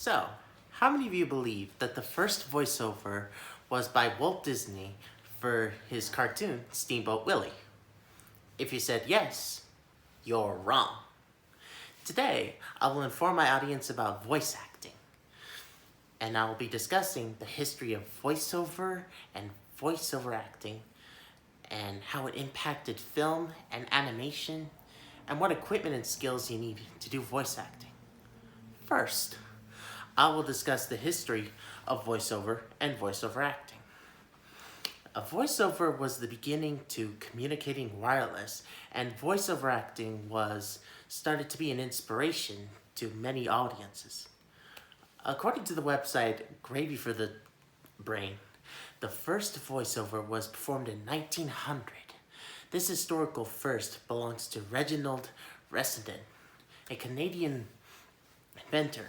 So, how many of you believe that the first voiceover was by Walt Disney for his cartoon Steamboat Willie? If you said yes, you're wrong. Today, I will inform my audience about voice acting, and I will be discussing the history of voiceover and voiceover acting, and how it impacted film and animation, and what equipment and skills you need to do voice acting. First, I will discuss the history of voiceover and voiceover acting. A voiceover was the beginning to communicating wireless, and voiceover acting was started to be an inspiration to many audiences. According to the website Gravy for the Brain, the first voiceover was performed in 1900. This historical first belongs to Reginald Ressenden, a Canadian inventor.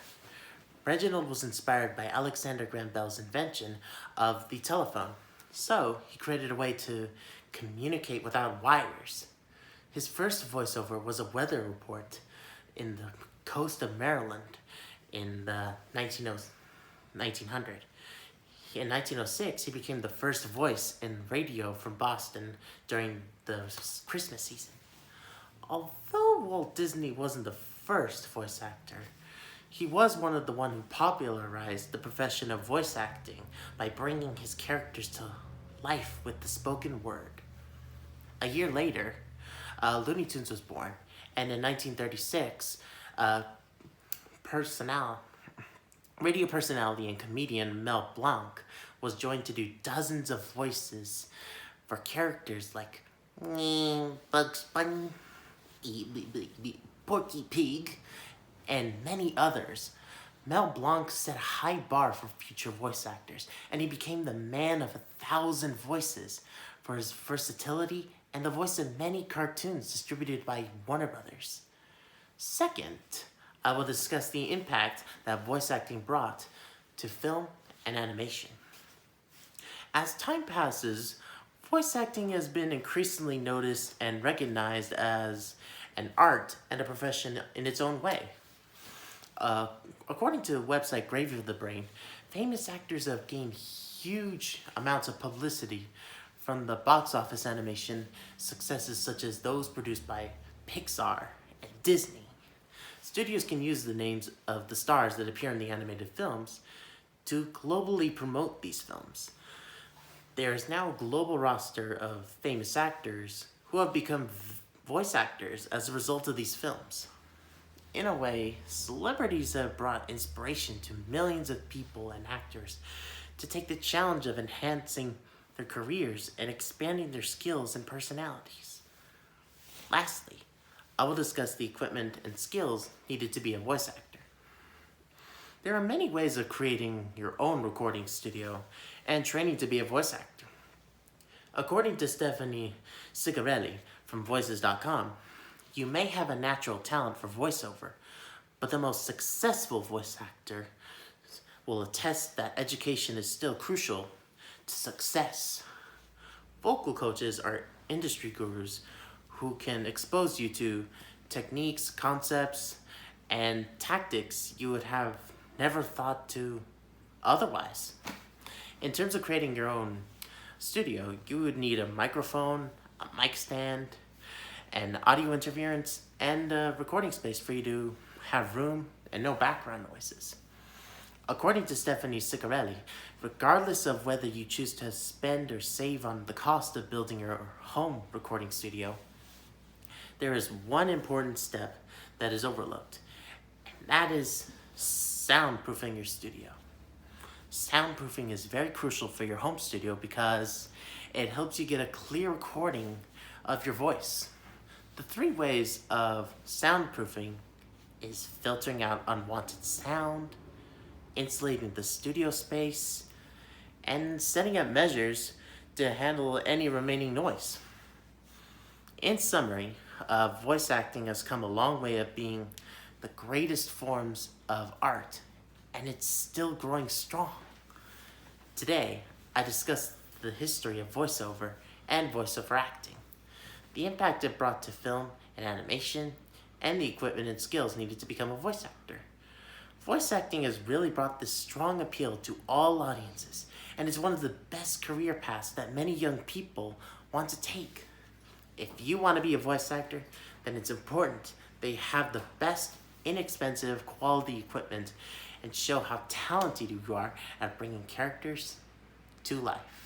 Reginald was inspired by Alexander Graham Bell's invention of the telephone, so he created a way to communicate without wires. His first voiceover was a weather report in the coast of Maryland in the 1900. In 1906, he became the first voice in radio from Boston during the Christmas season. Although Walt Disney wasn't the first voice actor, he was one of the one who popularized the profession of voice acting by bringing his characters to life with the spoken word. A year later, Looney Tunes was born, and in 1936, radio personality and comedian Mel Blanc was joined to do dozens of voices for characters like Bugs Bunny, Porky Pig, and many others. Mel Blanc set a high bar for future voice actors, and he became the man of 1,000 voices for his versatility and the voice of many cartoons distributed by Warner Brothers. Second, I will discuss the impact that voice acting brought to film and animation. As time passes, voice acting has been increasingly noticed and recognized as an art and a profession in its own way. According to the website Gravy of the Brain, famous actors have gained huge amounts of publicity from the box office animation successes such as those produced by Pixar and Disney. Studios can use the names of the stars that appear in the animated films to globally promote these films. There is now a global roster of famous actors who have become voice actors as a result of these films. In a way, celebrities have brought inspiration to millions of people and actors to take the challenge of enhancing their careers and expanding their skills and personalities. Lastly, I will discuss the equipment and skills needed to be a voice actor. There are many ways of creating your own recording studio and training to be a voice actor. According to Stephanie Cigarelli from Voices.com, you may have a natural talent for voiceover, but the most successful voice actor will attest that education is still crucial to success. Vocal coaches are industry gurus who can expose you to techniques, concepts, and tactics you would have never thought to otherwise. In terms of creating your own studio, you would need a microphone, a mic stand, and audio interference, and a recording space for you to have room and no background noises. According to Stephanie Cicarelli, regardless of whether you choose to spend or save on the cost of building your home recording studio, there is one important step that is overlooked, and that is soundproofing your studio. Soundproofing is very crucial for your home studio because it helps you get a clear recording of your voice. The 3 ways of soundproofing is filtering out unwanted sound, insulating the studio space, and setting up measures to handle any remaining noise. In summary, voice acting has come a long way of being the greatest forms of art, and it's still growing strong. Today, I discussed the history of voiceover and voiceover acting, the impact it brought to film and animation, and the equipment and skills needed to become a voice actor. Voice acting has really brought this strong appeal to all audiences, and is one of the best career paths that many young people want to take. If you want to be a voice actor, then it's important they have the best, inexpensive, quality equipment and show how talented you are at bringing characters to life.